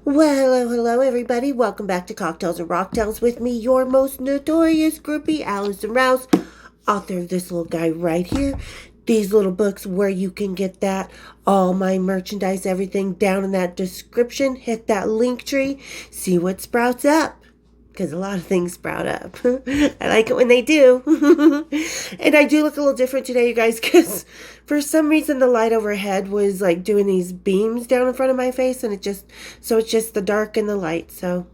Well, hello, everybody. Welcome back to Cocktails and Rocktails with me, your most notorious groupie, Allison Rouse, author of this little guy right here. These little books where you can get that, all my merchandise, everything down in that description. Hit that link tree, see what sprouts up. Because a lot of things sprout up. I like it when they do. And I do look a little different today, you guys, because for some reason the light overhead was like doing these beams down in front of my face, and it's just the dark and the light. So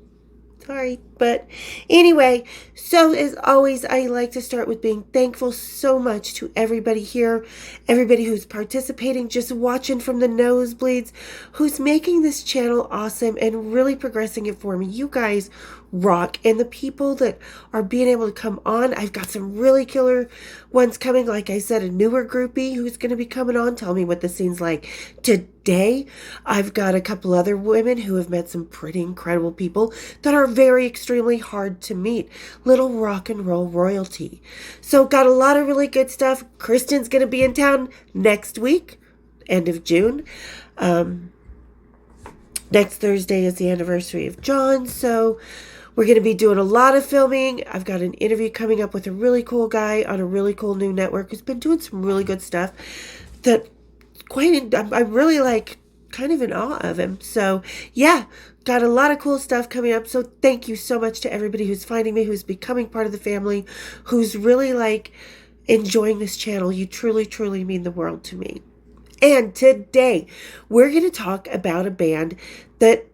sorry. But anyway, so as always, I like to start with being thankful so much to everybody here, everybody who's participating, just watching from the nosebleeds, who's making this channel awesome and really progressing it for me. You guys rock. And the people that are being able to come on, I've got some really killer ones coming. Like I said, a newer groupie who's going to be coming on, tell me what the scene's like today. I've got a couple other women who have met some pretty incredible people that are very extremely hard to meet. Little rock and roll royalty. So got a lot of really good stuff. Kristen's going to be in town next week, end of June. Next Thursday is the anniversary of John, so we're going to be doing a lot of filming. I've got an interview coming up with a really cool guy on a really cool new network who's been doing some really good stuff that I'm really like kind of in awe of him. So yeah, got a lot of cool stuff coming up. So thank you so much to everybody who's finding me, who's becoming part of the family, who's really like enjoying this channel. You truly, truly mean the world to me. And today we're going to talk about a band that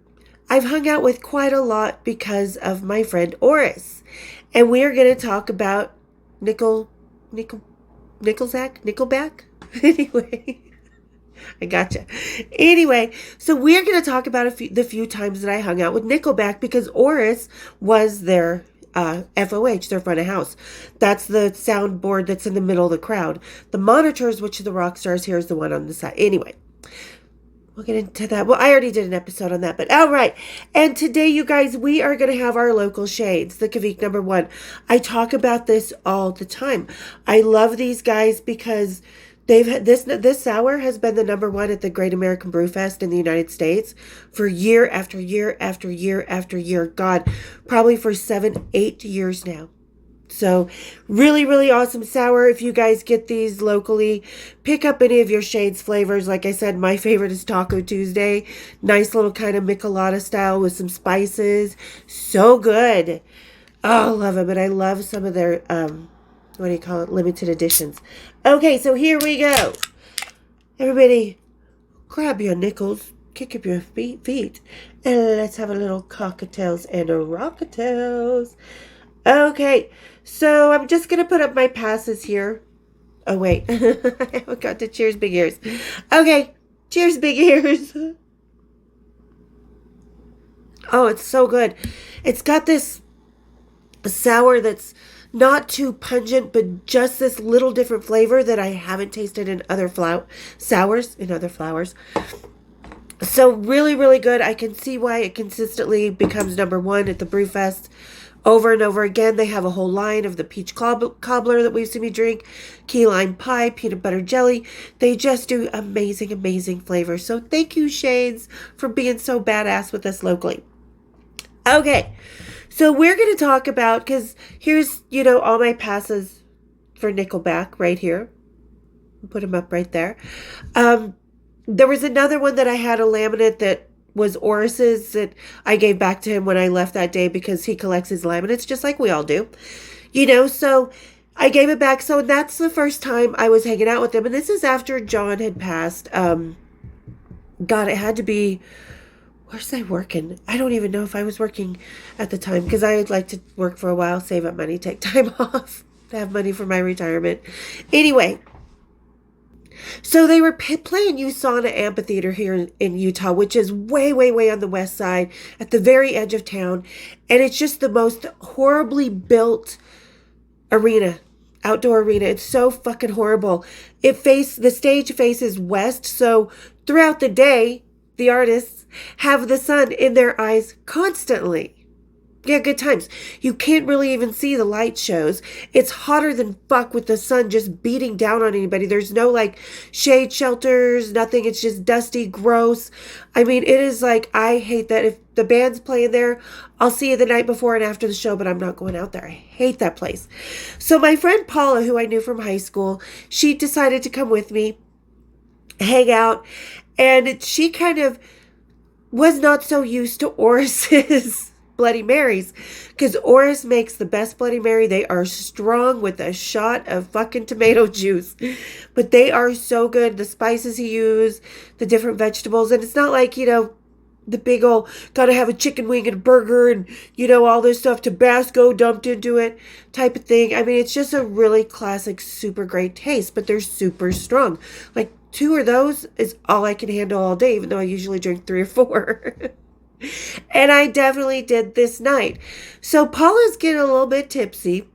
I've hung out with quite a lot because of my friend Oris. And we are going to talk about Nickelback? Anyway, I gotcha. Anyway, so we're going to talk about the few times that I hung out with Nickelback because Oris was their FOH, their front of house. That's the soundboard that's in the middle of the crowd. The monitors, which are the rock stars, here is the one on the side. Anyway, we'll get into that. Well, I already did an episode on that, but all right. And today, you guys, we are going to have our local shades, the Kavik #1. I talk about this all the time. I love these guys because they've had this sour has been the #1 at the Great American Brew Fest in the United States for year after year after year after year. God, probably for 7-8 years now. So really, really awesome sour. If you guys get these locally, pick up any of your shades flavors. Like I said, my favorite is Taco Tuesday. Nice little kind of Michelada style with some spices. So good. Oh, love them. And I love some of their, what do you call it? Limited editions. Okay, so here we go. Everybody, grab your nickels, kick up your feet, and let's have a little cocktails and a rockatails. Okay, so I'm just going to put up my passes here. Oh, wait. I haven't got to cheers, big ears. Okay, cheers, big ears. Oh, it's so good. It's got this sour that's not too pungent, but just this little different flavor that I haven't tasted in other sours, in other flowers. So really, really good. I can see why it consistently becomes #1 at the Brewfest over and over again. They have a whole line of the peach cobbler that we've seen me drink, key lime pie, peanut butter jelly. They just do amazing, amazing flavors. So thank you, Shades, for being so badass with us locally. Okay, so we're going to talk about, because here's, all my passes for Nickelback right here. Put them up right there. There was another one that I had, a laminate that was Oris's that I gave back to him when I left that day because he collects his laminates just like we all do. So I gave it back. So that's the first time I was hanging out with him. And this is after John had passed. God, it had to be, where's I working? I don't even know if I was working at the time because I would like to work for a while, save up money, take time off, have money for my retirement. Anyway, so they were playing USANA Amphitheater here in Utah, which is way, way, way on the west side at the very edge of town. And it's just the most horribly built arena, outdoor arena. It's so fucking horrible. The stage faces west. So throughout the day, the artists have the sun in their eyes constantly. Yeah, good times. You can't really even see the light shows. It's hotter than fuck with the sun just beating down on anybody. There's no like shade shelters, nothing. It's just dusty, gross. I mean, it is like, I hate that. If the band's playing there, I'll see you the night before and after the show, but I'm not going out there. I hate that place. So my friend Paula, who I knew from high school, she decided to come with me, hang out, and she kind of was not so used to Oris's Bloody Marys, because Oris makes the best Bloody Mary. They are strong with a shot of fucking tomato juice, but they are so good. The spices he used, the different vegetables, and it's not like, the big old gotta have a chicken wing and a burger and, all this stuff, Tabasco dumped into it type of thing. I mean, it's just a really classic, super great taste, but they're super strong. Like, 2 of those is all I can handle all day, even though I usually drink 3 or 4. And I definitely did this night. So Paula's getting a little bit tipsy,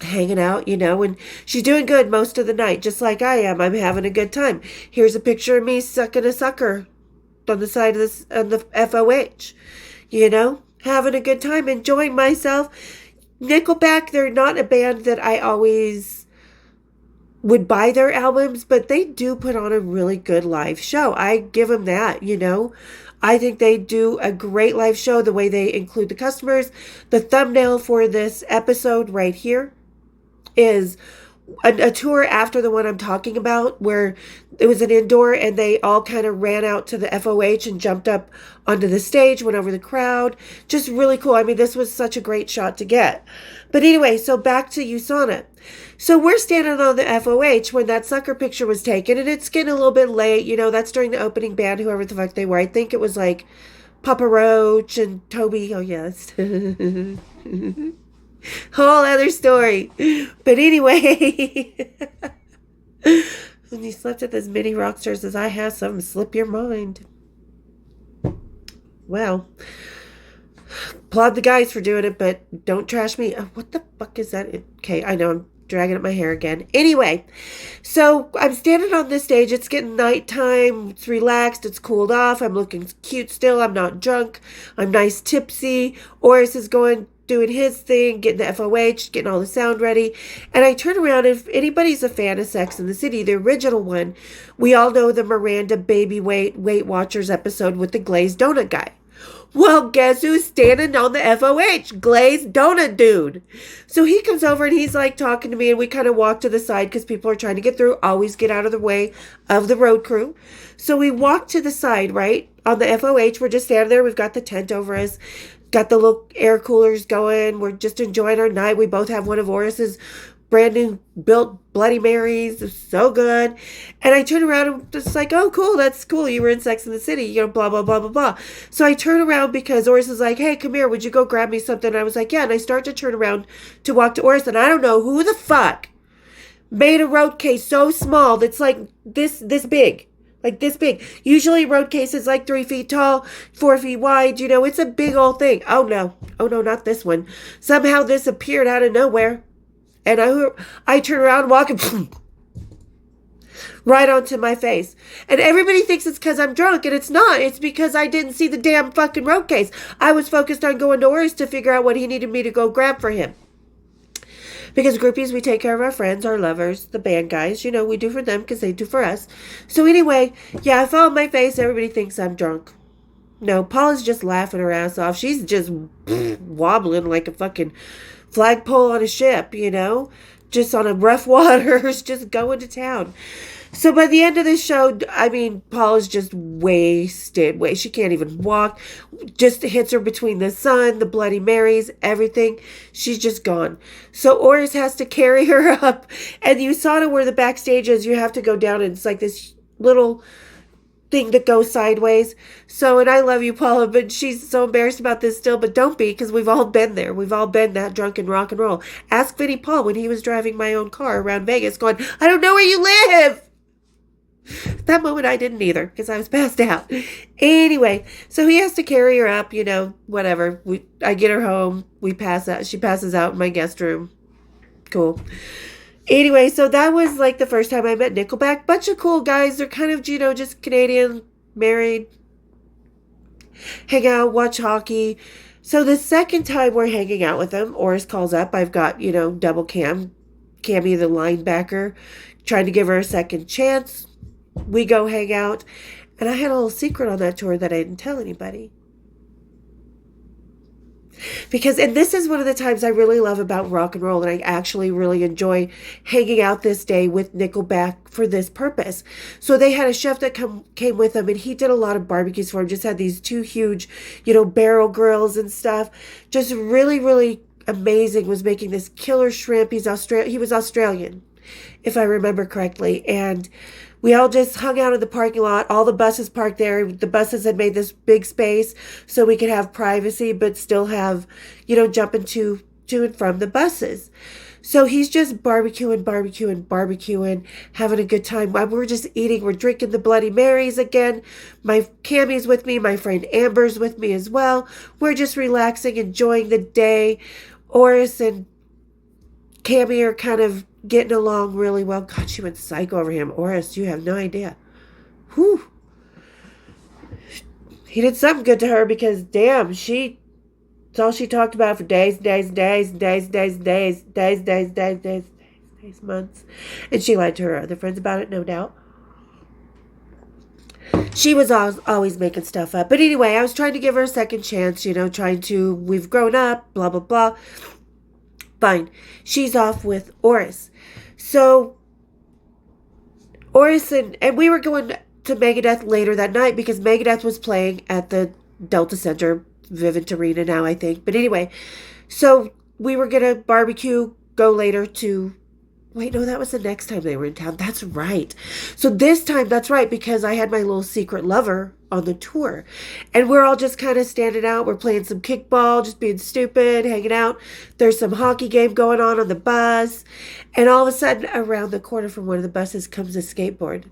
hanging out, and she's doing good most of the night, just like I am. I'm having a good time. Here's a picture of me sucking a sucker on the side of this, on the FOH, having a good time, enjoying myself. Nickelback, they're not a band that I always would buy their albums, but they do put on a really good live show. I give them that, I think they do a great live show, the way they include the customers. The thumbnail for this episode right here is a tour after the one I'm talking about, where it was an indoor and they all kind of ran out to the FOH and jumped up onto the stage, went over the crowd. Just really cool. I mean, this was such a great shot to get. But anyway, so back to USANA. So we're standing on the FOH when that sucker picture was taken, and it's getting a little bit late. That's during the opening band, whoever the fuck they were. I think it was like Papa Roach and Toby. Oh, yes. Whole other story. But anyway, when you slept with as many rock stars as I have, something slip your mind. Well, applaud the guys for doing it, but don't trash me. What the fuck is that? Okay, I know I'm dragging up my hair again. Anyway, so I'm standing on this stage. It's getting nighttime. It's relaxed. It's cooled off. I'm looking cute still. I'm not drunk. I'm nice tipsy. Oris is doing his thing, getting the FOH, getting all the sound ready. And I turn around. If anybody's a fan of Sex and the City, the original one, we all know the Miranda Baby Weight Watchers episode with the glazed donut guy. Well, guess who's standing on the FOH? Glazed donut dude. So he comes over and he's like talking to me, and we kind of walk to the side because people are trying to get through. Always get out of the way of the road crew. So we walk to the side, right? On the FOH, we're just standing there. We've got the tent over us. Got the little air coolers going. We're just enjoying our night. We both have one of Oris's brand new built Bloody Marys. It's so good. And I turn around and just like, oh, cool. That's cool. You were in Sex and the City, blah, blah, blah, blah, blah. So I turn around because Oris is like, hey, come here. Would you go grab me something? And I was like, yeah. And I start to turn around to walk to Oris. And I don't know who the fuck made a road case so small that's like this big. Like this big. Usually road case is like 3 feet tall, 4 feet wide. It's a big old thing. Oh no, not this one. Somehow this appeared out of nowhere. And I turn around, walking right onto my face. And everybody thinks it's because I'm drunk, and it's not. It's because I didn't see the damn fucking road case. I was focused on going to Oris to figure out what he needed me to go grab for him. Because groupies, we take care of our friends, our lovers, the band guys. We do for them because they do for us. So anyway, yeah, I fell on my face. Everybody thinks I'm drunk. No, Paula's just laughing her ass off. She's just wobbling like a fucking flagpole on a ship, just on a rough waters, just going to town. So by the end of the show, I mean, Paula's just wasted. She can't even walk. Just hits her between the sun, the Bloody Marys, everything. She's just gone. So Oris has to carry her up. And you saw it where the backstage is. You have to go down, and it's like this little thing that goes sideways. So, and I love you, Paula, but she's so embarrassed about this still. But don't be, because we've all been there. We've all been that drunk in rock and roll. Ask Vinnie Paul when he was driving my own car around Vegas going, I don't know where you live. That moment I didn't either, because I was passed out. Anyway, so he has to carry her up, whatever. I get her home. We pass out. She passes out in my guest room. Cool. Anyway, so that was like the first time I met Nickelback. Bunch of cool guys. They're kind of, just Canadian, married, hang out, watch hockey, So the second time we're hanging out with him, Oris calls up. I've got, double Cammy the linebacker, trying to give her a second chance. We go hang out. And I had a little secret on that tour that I didn't tell anybody. Because, and this is one of the times I really love about rock and roll, and I actually really enjoy hanging out this day with Nickelback for this purpose. So they had a chef that came with them, and he did a lot of barbecues for him. Just had these two huge, barrel grills and stuff. Just really, really amazing. Was making this killer shrimp. He was Australian, if I remember correctly, and we all just hung out in the parking lot. All the buses parked there. The buses had made this big space so we could have privacy, but still have, jumping to and from the buses. So he's just barbecuing, having a good time. While we're just eating, we're drinking the Bloody Marys again. My Cammy's with me. My friend Amber's with me as well. We're just relaxing, enjoying the day. Oris and Cammy are kind of getting along really well. God, she went psycho over him. Oris, you have no idea. Whew. He did something good to her because, damn, it's all she talked about for days, months. And she lied to her other friends about it, no doubt. She was always making stuff up. But anyway, I was trying to give her a second chance, we've grown up, blah, blah, blah. Fine. She's off with Oris. So, Oris and we were going to Megadeth later that night because Megadeth was playing at the Delta Center, Vivint Arena now, I think. But anyway, so we were going to barbecue, go later to... Wait, no, that was the next time they were in town. That's right. So this time, that's right, because I had my little secret lover on the tour. And we're all just kind of standing out. We're playing some kickball, just being stupid, hanging out. There's some hockey game going on the bus. And all of a sudden, around the corner from one of the buses comes a skateboard.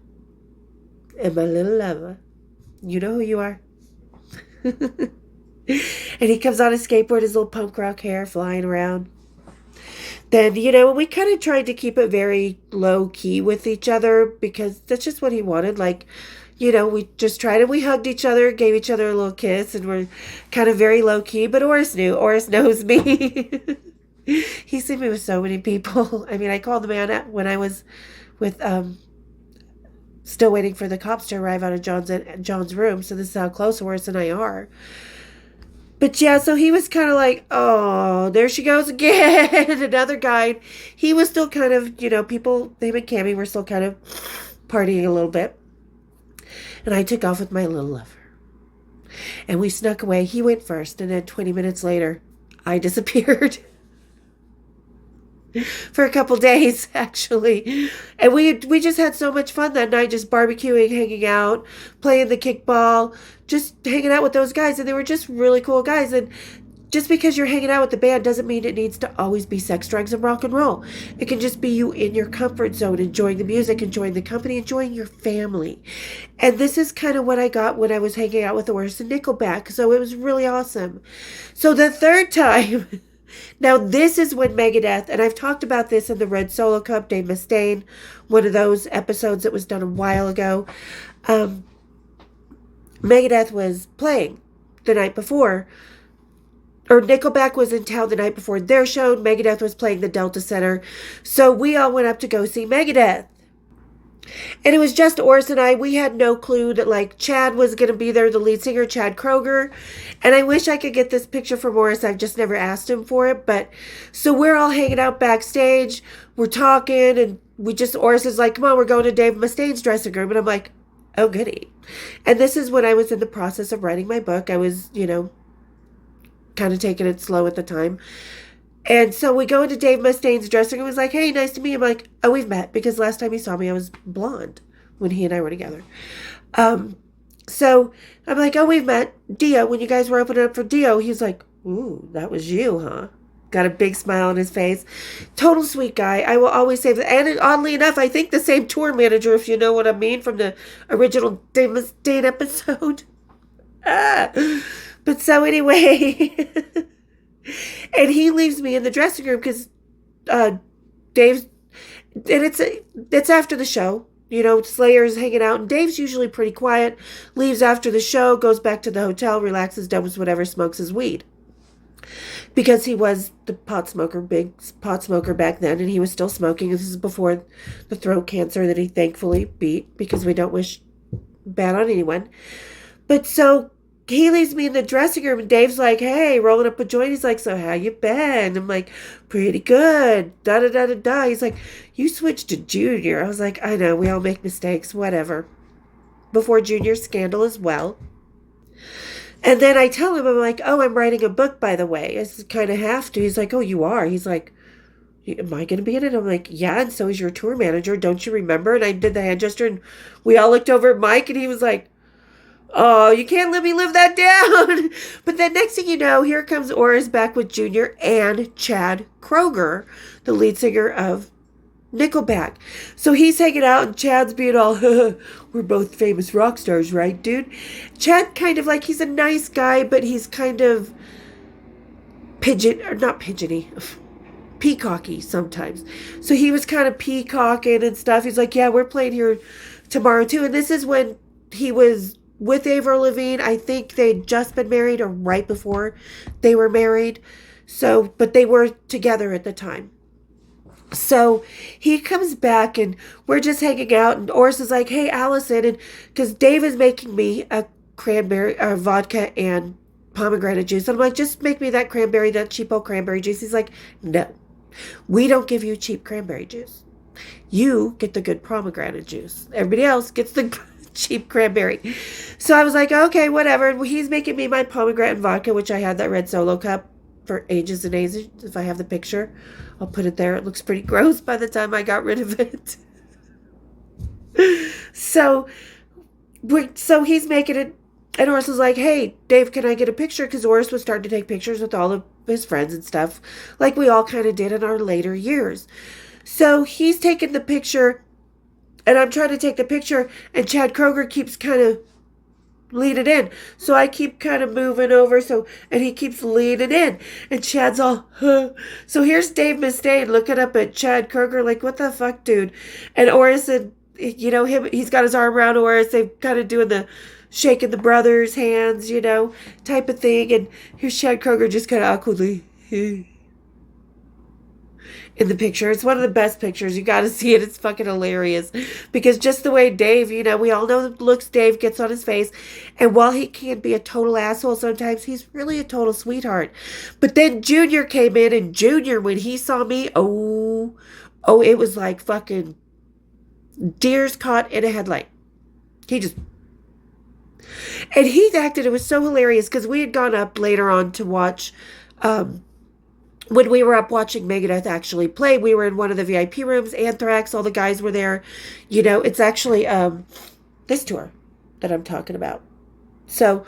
And my little lover, you know who you are. And he comes on a skateboard, his little punk rock hair flying around. Then, we kind of tried to keep it very low key with each other because that's just what he wanted. Like, we just tried and we hugged each other, gave each other a little kiss, and we're kind of very low key. But Oris knew. Oris knows me. He's seen me with so many people. I mean, I called the man when I was with, still waiting for the cops to arrive out of John's room. So this is how close Oris and I are. But yeah, so he was kind of like, oh, there she goes again. Another guy. He was still kind of, people, him and Cammy were still kind of partying a little bit. And I took off with my little lover. And we snuck away. He went first. And then 20 minutes later, I disappeared. For a couple days, actually. And we just had so much fun that night, just barbecuing, hanging out, playing the kickball, just hanging out with those guys. And they were just really cool guys. And just because you're hanging out with the band doesn't mean it needs to always be sex, drugs, and rock and roll. It can just be you in your comfort zone, enjoying the music, enjoying the company, enjoying your family. And this is kind of what I got when I was hanging out with Oris and Nickelback. So it was really awesome. So the third time... Now, this is when Megadeth, and I've talked about this in the Red Solo Cup, Dave Mustaine, one of those episodes that was done a while ago. Megadeth was playing the night before, or Nickelback was in town the night before their show. Megadeth was playing the Delta Center. So we all went up to go see Megadeth. And it was just Oris and I. We had no clue that, Chad was going to be there, the lead singer, Chad Kroger. And I wish I could get this picture from Oris. I've just never asked him for it. But so we're all hanging out backstage. We're talking. And Oris is like, come on, we're going to Dave Mustaine's dressing room. And I'm like, oh, goody. And this is when I was in the process of writing my book. I was, kind of taking it slow at the time. And so we go into Dave Mustaine's dressing room. He was like, hey, nice to meet you. I'm like, oh, we've met. Because last time he saw me, I was blonde when he and I were together. So I'm like, oh, we've met. Dio, when you guys were opening up for Dio, he's like, ooh, that was you, huh? Got a big smile on his face. Total sweet guy. I will always say that. And oddly enough, I think the same tour manager, if you know what I mean, from the original Dave Mustaine episode. But so anyway... And he leaves me in the dressing room because Dave's, and it's after the show, Slayer's hanging out, and Dave's usually pretty quiet, leaves after the show, goes back to the hotel, relaxes, does whatever, smokes his weed. because he was the pot smoker, big pot smoker back then, and he was still smoking. This is before the throat cancer that he thankfully beat, because we don't wish bad on anyone. But so he leaves me in the dressing room, and Dave's like, hey, rolling up a joint. He's like, so how you been? I'm like, pretty good. Da da da da da. He's like, you switched to Junior. I was like, I know, we all make mistakes, whatever. Before Junior's scandal as well. And then I tell him, I'm like, oh, I'm writing a book, by the way. I kind of have to. He's like, oh, you are? He's like, am I going to be in it? I'm like, yeah, and so is your tour manager. Don't you remember? And I did the hand gesture, and we all looked over at Mike, and he was like, oh, you can't let me live that down. But then next thing you know, here comes Oris back with Junior and Chad Kroeger, the lead singer of Nickelback. So he's hanging out, and Chad's being all, we're both famous rock stars, right, dude? Chad kind of like, he's a nice guy, but he's kind of not pigeony, peacocky sometimes. So he was kind of peacocking and stuff. He's like, yeah, we're playing here tomorrow too. And this is when he was with Avril Lavigne. I think they'd just been married, or right before they were married. So, but they were together at the time. So he comes back, and we're just hanging out, and Oris is like, hey, Allison, and because Dave is making me a cranberry vodka and pomegranate juice. And I'm like, just make me that cheapo cranberry juice. He's like, no, we don't give you cheap cranberry juice. You get the good pomegranate juice. Everybody else gets the cheap cranberry. So I was like, okay, whatever. And he's making me my pomegranate vodka, which I had that red Solo cup for ages and ages. If I have the picture, I'll put it there. It looks pretty gross by the time I got rid of it. So he's making it, and Oris was like, hey, Dave, can I get a picture? Because Oris was starting to take pictures with all of his friends and stuff, like we all kind of did in our later years. So he's taking the picture, and I'm trying to take the picture, and Chad Kroeger keeps kind of leaning in. So I keep kind of moving over, and he keeps leaning in. And Chad's all, huh. So here's Dave Mustaine looking up at Chad Kroeger like, what the fuck, dude? And Oris, and he's got his arm around Oris. They're kind of doing the shaking the brothers' hands, type of thing. And here's Chad Kroeger just kind of awkwardly in the picture. It's one of the best pictures. You got to see it. It's fucking hilarious. Because just the way Dave, we all know the looks Dave gets on his face. And while he can be a total asshole sometimes, he's really a total sweetheart. But then Junior came in, and Junior, when he saw me, oh, it was like fucking deers caught in a headlight. And he acted, it was so hilarious, because we had gone up later on to watch, when we were up watching Megadeth actually play, we were in one of the VIP rooms, Anthrax, all the guys were there. It's actually this tour that I'm talking about. So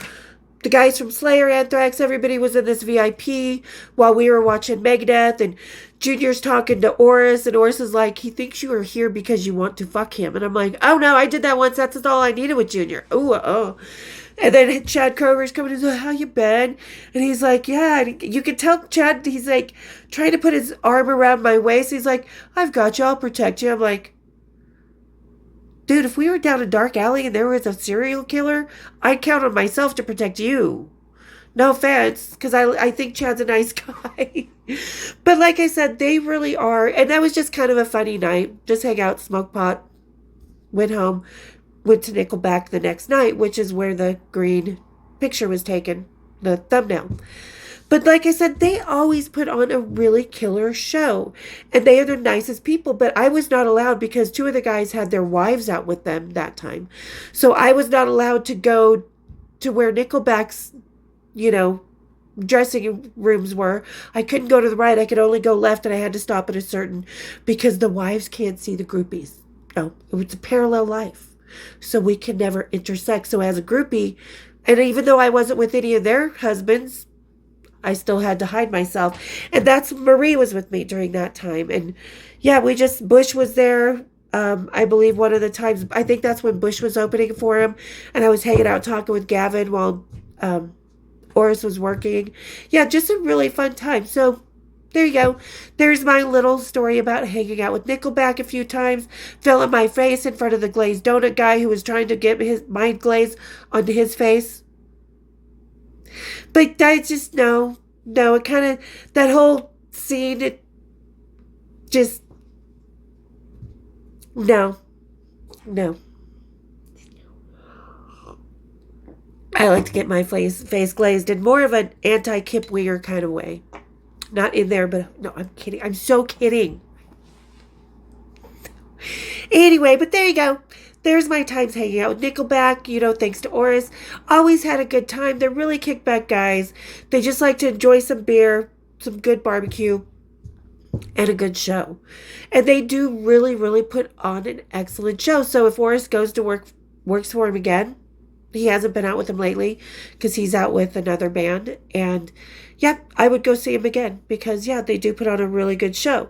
the guys from Slayer, Anthrax, everybody was in this VIP while we were watching Megadeth, and Junior's talking to Oris, and Oris is like, he thinks you are here because you want to fuck him. And I'm like, oh no, I did that once. That's all I needed with Junior. Oh. And then Chad Kroeger's coming and he's like, how you been? And he's like, yeah. And you can tell Chad, he's like trying to put his arm around my waist. He's like, I've got you. I'll protect you. I'm like, dude, if we were down a dark alley and there was a serial killer, I'd count on myself to protect you. No offense, because I think Chad's a nice guy. But like I said, they really are. And that was just kind of a funny night. Just hang out, smoke pot, went home. Went to Nickelback the next night, which is where the green picture was taken, the thumbnail. But like I said, they always put on a really killer show. And they are the nicest people. But I was not allowed, because two of the guys had their wives out with them that time. So I was not allowed to go to where Nickelback's, dressing rooms were. I couldn't go to the right. I could only go left, and I had to stop at a certain, because the wives can't see the groupies. No, it's a parallel life. So we can never intersect. So as a groupie, and even though I wasn't with any of their husbands, I still had to hide myself. And that's, Marie was with me during that time. And yeah, Bush was there. I believe one of the times, I think that's when Bush was opening for him. And I was hanging out talking with Gavin while Oris was working. Yeah, just a really fun time. So there you go. There's my little story about hanging out with Nickelback a few times, filling my face in front of the glazed donut guy who was trying to get my glaze onto his face. But I just know No, it kind of, that whole scene, it just, no, no. I like to get my face glazed in more of an anti-Kip Winger kind of way. Not in there, but no, I'm kidding. I'm so kidding. Anyway, but there you go. There's my times hanging out with Nickelback, thanks to Oris. Always had a good time. They're really kickback guys. They just like to enjoy some beer, some good barbecue, and a good show. And they do really, really put on an excellent show. So if Oris goes to works for him again, he hasn't been out with him lately because he's out with another band. And yeah, I would go see him again because, yeah, they do put on a really good show.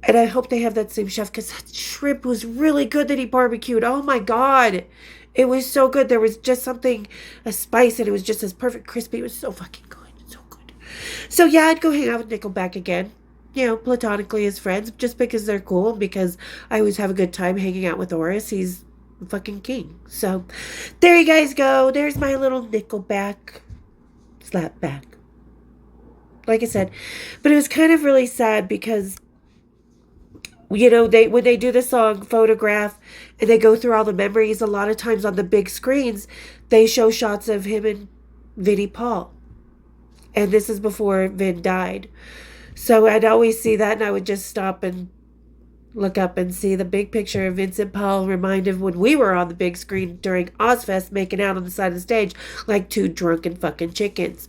And I hope they have that same chef because that shrimp was really good that he barbecued. Oh my God. It was so good. There was just something, a spice, and it was just as perfect crispy. It was so fucking good. So good. So yeah, I'd go hang out with Nickelback again. Platonically as friends, just because they're cool and because I always have a good time hanging out with Oris. He's a fucking king. So there you guys go. There's my little Nickelback slap back. Like I said. But it was kind of really sad because when they do the song Photograph and they go through all the memories, a lot of times on the big screens, they show shots of him and Vinnie Paul. And this is before Vin died. So I'd always see that and I would just stop and look up and see the big picture of Vincent Paul reminded when we were on the big screen during Ozfest making out on the side of the stage like two drunken fucking chickens.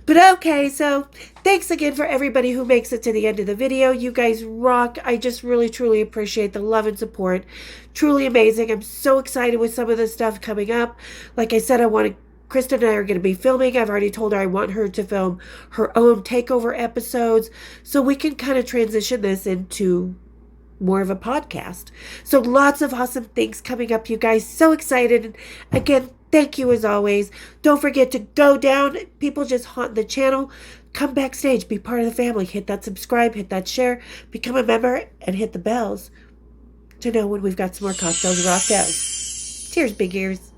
But okay, so thanks again for everybody who makes it to the end of the video. You guys rock. I just really, truly appreciate the love and support. Truly amazing. I'm so excited with some of the stuff coming up. Like I said, Kristen and I are going to be filming. I've already told her I want her to film her own takeover episodes so we can kind of transition this into more of a podcast. So lots of awesome things coming up, you guys. So excited. And again, thank you as always. Don't forget to go down. People just haunt the channel. Come backstage. Be part of the family. Hit that subscribe. Hit that share. Become a member. And hit the bells to know when we've got some more cocktails rocked out. Cheers, big ears.